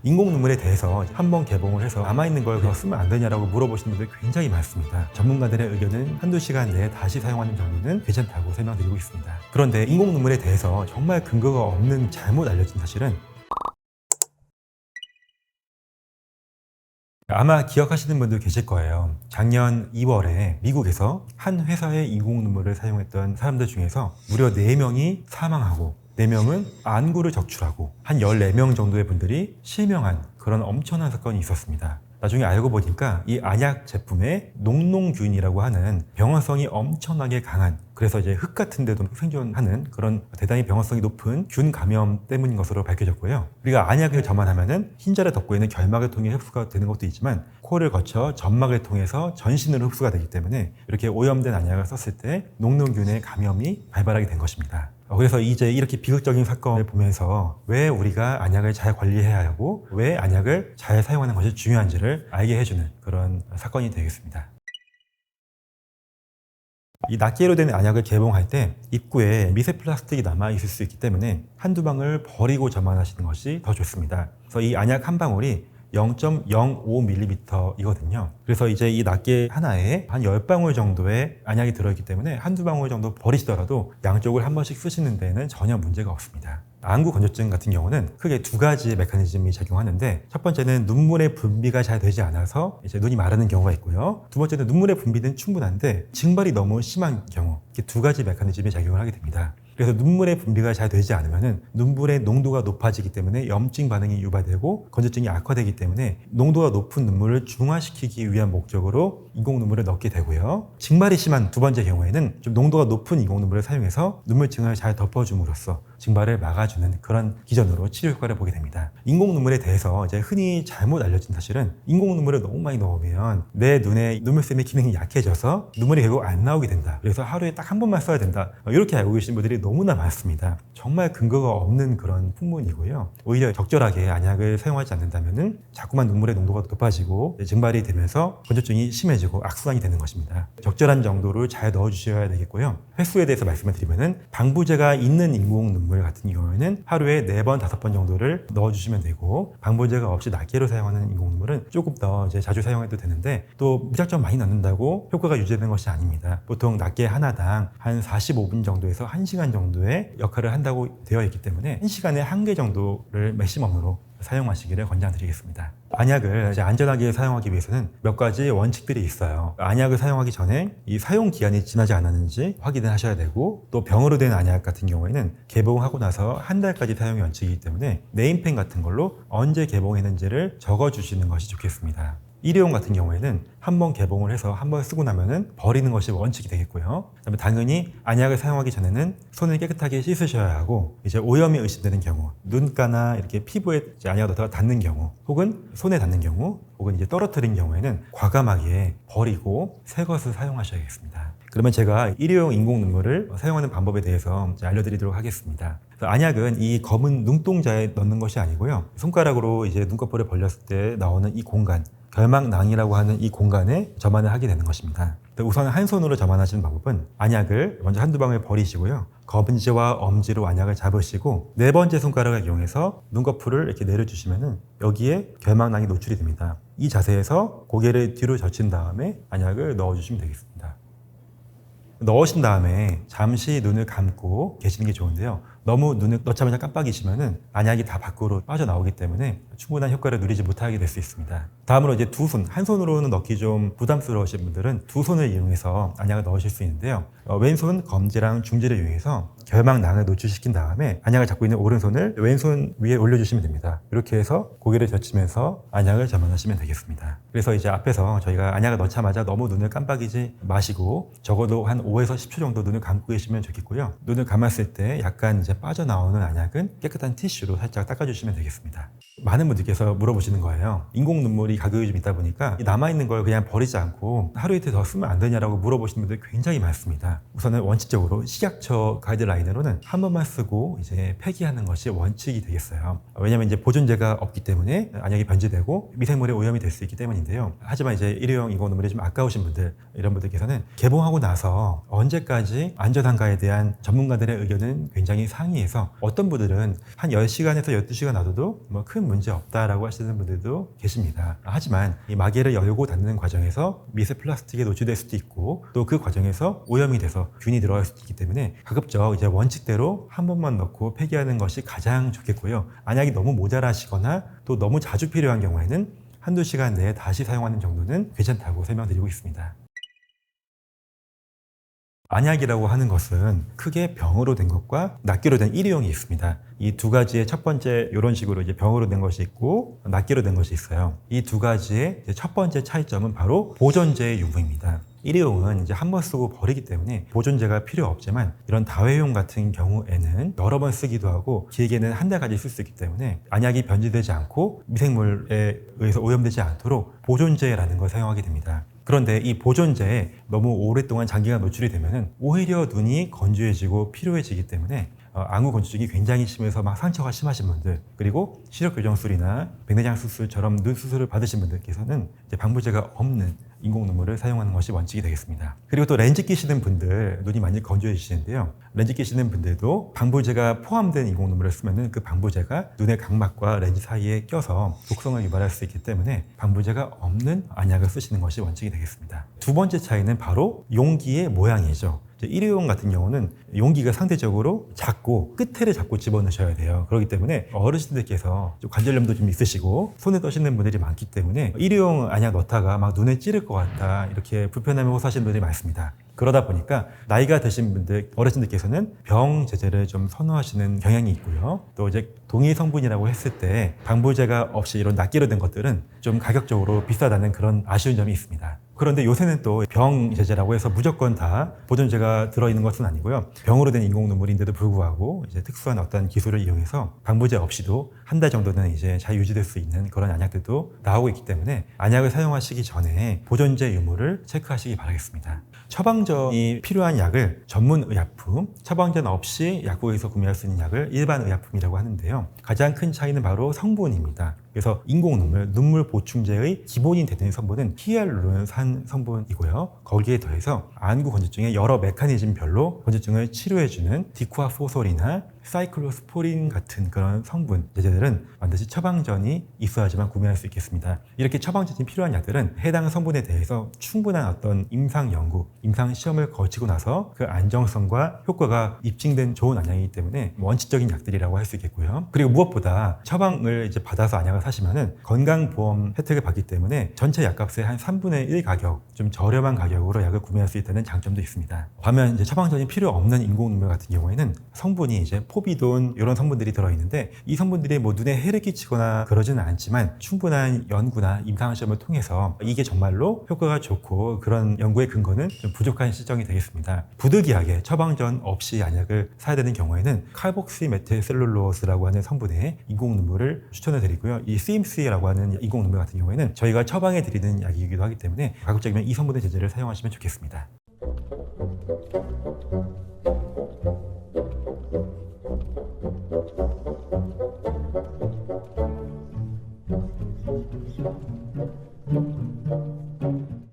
인공 눈물에 대해서 한번 개봉을 해서 남아있는 걸 더 쓰면 안 되냐라고 물어보시는 분들 굉장히 많습니다. 전문가들의 의견은 한두 시간 내에 다시 사용하는 정도는 괜찮다고 설명드리고 있습니다. 그런데 인공 눈물에 대해서 정말 근거가 없는 잘못 알려진 사실은 아마 기억하시는 분들 계실 거예요. 작년 2월에 미국에서 한 회사의 인공 눈물을 사용했던 사람들 중에서 무려 4명이 사망하고 4명은 안구를 적출하고 한 14명 정도의 분들이 실명한 그런 엄청난 사건이 있었습니다. 나중에 알고 보니까 이 안약 제품에 녹농균이라고 하는 병원성이 엄청나게 강한, 그래서 이제 흙 같은 데도 생존하는 그런 대단히 병원성이 높은 균 감염 때문인 것으로 밝혀졌고요. 우리가 안약을 점안하면은 흰자를 덮고 있는 결막을 통해 흡수가 되는 것도 있지만 코를 거쳐 점막을 통해서 전신으로 흡수가 되기 때문에 이렇게 오염된 안약을 썼을 때 녹농균의 감염이 발발하게 된 것입니다. 그래서 이제 이렇게 비극적인 사건을 보면서 왜 우리가 안약을 잘 관리해야 하고 왜 안약을 잘 사용하는 것이 중요한지를 알게 해주는 그런 사건이 되겠습니다. 이 낱개로 된 안약을 개봉할 때 입구에 미세 플라스틱이 남아 있을 수 있기 때문에 한두 방을 버리고 점안하시는 것이 더 좋습니다. 그래서 이 안약 한 방울이 0.05mm이거든요. 그래서 이제 이 낱개 하나에 한 10방울 정도의 안약이 들어있기 때문에 한두 방울 정도 버리시더라도 양쪽을 한 번씩 쓰시는 데에는 전혀 문제가 없습니다. 안구 건조증 같은 경우는 크게 두 가지 메커니즘이 작용하는데, 첫 번째는 눈물의 분비가 잘 되지 않아서 이제 눈이 마르는 경우가 있고요. 두 번째는 눈물의 분비는 충분한데 증발이 너무 심한 경우, 이렇게 두 가지 메커니즘이 작용을 하게 됩니다. 그래서 눈물의 분비가 잘 되지 않으면 눈물의 농도가 높아지기 때문에 염증 반응이 유발되고 건조증이 악화되기 때문에 농도가 높은 눈물을 중화시키기 위한 목적으로 인공 눈물을 넣게 되고요. 증발이 심한 두 번째 경우에는 좀 농도가 높은 인공 눈물을 사용해서 눈물층을 잘 덮어줌으로써 증발을 막아주는 그런 기전으로 치료 효과를 보게 됩니다. 인공 눈물에 대해서 이제 흔히 잘못 알려진 사실은 인공 눈물을 너무 많이 넣으면 내 눈의 눈물샘의 기능이 약해져서 눈물이 결국 안 나오게 된다. 그래서 하루에 딱 한 번만 써야 된다. 이렇게 알고 계신 분들이 너무나 많습니다. 정말 근거가 없는 그런 풍문이고요. 오히려 적절하게 안약을 사용하지 않는다면 자꾸만 눈물의 농도가 높아지고 증발이 되면서 건조증이 심해지고 악순환이 되는 것입니다. 적절한 정도를 잘 넣어주셔야 되겠고요. 횟수에 대해서 말씀을 드리면 방부제가 있는 인공 눈물 같은 경우에는 하루에 4번, 5번 정도를 넣어주시면 되고, 방부제가 없이 낱개로 사용하는 인공 눈물은 조금 더 이제 자주 사용해도 되는데 또 무작정 많이 넣는다고 효과가 유지되는 것이 아닙니다. 보통 낱개 하나당 한 45분 정도에서 1시간 정도의 역할을 한다고 되어 있기 때문에 1시간에 1개 정도를 맥시멈으로 사용하시기를 권장드리겠습니다. 안약을 이제 안전하게 사용하기 위해서는 몇 가지 원칙들이 있어요. 안약을 사용하기 전에 이 사용 기한이 지나지 않았는지 확인을 하셔야 되고, 또 병으로 된 안약 같은 경우에는 개봉하고 나서 한 달까지 사용이 원칙이기 때문에 네임펜 같은 걸로 언제 개봉했는지를 적어주시는 것이 좋겠습니다. 일회용 같은 경우에는 한번 개봉을 해서 한번 쓰고 나면은 버리는 것이 원칙이 되겠고요. 그다음에 당연히 안약을 사용하기 전에는 손을 깨끗하게 씻으셔야 하고, 이제 오염이 의심되는 경우, 눈가나 이렇게 피부에 안약을 넣다가 닿는 경우, 혹은 손에 닿는 경우, 혹은 이제 떨어뜨린 경우에는 과감하게 버리고 새 것을 사용하셔야겠습니다. 그러면 제가 일회용 인공 눈물을 사용하는 방법에 대해서 알려드리도록 하겠습니다. 안약은 이 검은 눈동자에 넣는 것이 아니고요. 손가락으로 이제 눈꺼풀을 벌렸을 때 나오는 이 공간, 결막낭이라고 하는 이 공간에 점안을 하게 되는 것입니다. 우선 한 손으로 점안하시는 방법은 안약을 먼저 한두 방울 버리시고요. 검지와 엄지로 안약을 잡으시고 4번째 손가락을 이용해서 눈꺼풀을 이렇게 내려주시면은 여기에 결막낭이 노출이 됩니다. 이 자세에서 고개를 뒤로 젖힌 다음에 안약을 넣어주시면 되겠습니다. 넣으신 다음에 잠시 눈을 감고 계시는 게 좋은데요. 너무 눈을 넣자마자 깜빡이시면은 안약이 다 밖으로 빠져나오기 때문에 충분한 효과를 누리지 못하게 될 수 있습니다. 다음으로 이제 두 손, 한 손으로는 넣기 좀 부담스러우신 분들은 두 손을 이용해서 안약을 넣으실 수 있는데요. 왼손 검지랑 중지를 이용해서 결막낭을 노출시킨 다음에 안약을 잡고 있는 오른손을 왼손 위에 올려주시면 됩니다. 이렇게 해서 고개를 젖히면서 안약을 점안하시면 되겠습니다. 그래서 이제 앞에서 저희가 안약을 넣자마자 너무 눈을 깜빡이지 마시고 적어도 한 5에서 10초 정도 눈을 감고 계시면 좋겠고요. 눈을 감았을 때 약간 이제 빠져나오는 안약은 깨끗한 티슈로 살짝 닦아주시면 되겠습니다. 많은 분들께서 물어보시는 거예요. 인공 눈물이 가격이 좀 있다 보니까 남아있는 걸 그냥 버리지 않고 하루 이틀 더 쓰면 안 되냐라고 물어보시는 분들 굉장히 많습니다. 우선은 원칙적으로 식약처 가이드라인으로는 한 번만 쓰고 이제 폐기하는 것이 원칙이 되겠어요. 왜냐하면 이제 보존제가 없기 때문에 안약이 변질되고 미생물에 오염이 될 수 있기 때문인데요. 하지만 이제 일회용 인공 눈물이 좀 아까우신 분들, 이런 분들께서는 개봉하고 나서 언제까지 안전한가에 대한 전문가들의 의견은 굉장히 상의해서 어떤 분들은 한 10시간에서 12시간 놔둬도 뭐 큰 문제 없다라고 하시는 분들도 계십니다. 하지만 이 마개를 열고 닫는 과정에서 미세 플라스틱에 노출될 수도 있고 또 그 과정에서 오염이 돼서 균이 들어갈 수도 있기 때문에 가급적 이제 원칙대로 한 번만 넣고 폐기하는 것이 가장 좋겠고요. 만약에 너무 모자라시거나 또 너무 자주 필요한 경우에는 한두 시간 내에 다시 사용하는 정도는 괜찮다고 설명드리고 있습니다. 안약이라고 하는 것은 크게 병으로 된 것과 낱개로 된 일회용이 있습니다. 이 두 가지의 첫 번째 이런 식으로 이제 병으로 된 것이 있고 낱개로 된 것이 있어요. 이 두 가지의 첫 번째 차이점은 바로 보존제의 유무입니다. 일회용은 이제 한 번 쓰고 버리기 때문에 보존제가 필요 없지만 이런 다회용 같은 경우에는 여러 번 쓰기도 하고 길게는 한 달까지 쓸 수 있기 때문에 안약이 변질되지 않고 미생물에 의해서 오염되지 않도록 보존제라는 걸 사용하게 됩니다. 그런데 이 보존제에 너무 오랫동안 장기간 노출이 되면 오히려 눈이 건조해지고 피로해지기 때문에 안구 건조증이 굉장히 심해서 막 상처가 심하신 분들, 그리고 시력 교정술이나 백내장 수술처럼 눈 수술을 받으신 분들께서는 이제 방부제가 없는 인공 눈물을 사용하는 것이 원칙이 되겠습니다. 그리고 또 렌즈 끼시는 분들 눈이 많이 건조해지시는데요. 렌즈 끼시는 분들도 방부제가 포함된 인공 눈물을 쓰면은 그 방부제가 눈의 각막과 렌즈 사이에 껴서 독성을 유발할 수 있기 때문에 방부제가 없는 안약을 쓰시는 것이 원칙이 되겠습니다. 두 번째 차이는 바로 용기의 모양이죠. 일회용 같은 경우는 용기가 상대적으로 작고 끝에를 잡고 집어넣으셔야 돼요. 그렇기 때문에 어르신들께서 관절염도 좀 있으시고 손에 떠시는 분들이 많기 때문에 일회용 안약 넣다가 막 눈에 찌를 것 같다 이렇게 불편함을 호소하시는 분들이 많습니다. 그러다 보니까 나이가 드신 분들, 어르신들께서는 병 제제를 좀 선호하시는 경향이 있고요. 또 이제 동일 성분이라고 했을 때 방부제가 없이 이런 낱개로 된 것들은 좀 가격적으로 비싸다는 그런 아쉬운 점이 있습니다. 그런데 요새는 또 병 제제라고 해서 무조건 다 보존제가 들어있는 것은 아니고요. 병으로 된 인공 눈물인데도 불구하고 이제 특수한 어떤 기술을 이용해서 방부제 없이도 한 달 정도는 이제 잘 유지될 수 있는 그런 안약들도 나오고 있기 때문에 안약을 사용하시기 전에 보존제 유무를 체크하시기 바라겠습니다. 처방전이 필요한 약을 전문 의약품, 처방전 없이 약국에서 구매할 수 있는 약을 일반 의약품이라고 하는데요. 가장 큰 차이는 바로 성분입니다. 그래서 인공 눈물 보충제의 기본이 되는 성분은 히알루론산 성분이고요. 거기에 더해서 안구 건조증의 여러 메커니즘별로 건조증을 치료해주는 디쿠아포솔이나 사이클로스포린 같은 그런 성분 제제들은 반드시 처방전이 있어야지만 구매할 수 있겠습니다. 이렇게 처방전이 필요한 약들은 해당 성분에 대해서 충분한 어떤 임상 연구, 임상 시험을 거치고 나서 그 안정성과 효과가 입증된 좋은 안약이기 때문에 원칙적인 약들이라고 할 수 있겠고요. 그리고 무엇보다 처방을 이제 받아서 안약을 사시면은 건강보험 혜택을 받기 때문에 전체 약값의 한 3분의 1 가격, 좀 저렴한 가격으로 약을 구매할 수 있다는 장점도 있습니다. 반면 이제 처방전이 필요 없는 인공 눈물 같은 경우에는 성분이 이제 포비돈 이런 성분들이 들어있는데 이 성분들이 뭐 눈에 해를 끼치거나 그러지는 않지만 충분한 연구나 임상 시험을 통해서 이게 정말로 효과가 좋고 그런 연구의 근거는 좀 부족한 실정이 되겠습니다. 부득이하게 처방전 없이 안약을 사야 되는 경우에는 칼복시메틸셀룰로스라고 하는 성분의 인공 눈물을 추천을 드리고요. 이 CMC라고 하는 인공 눈물 같은 경우에는 저희가 처방해 드리는 약이기도 하기 때문에 가급적이면 이 성분의 제제를 사용하시면 좋겠습니다.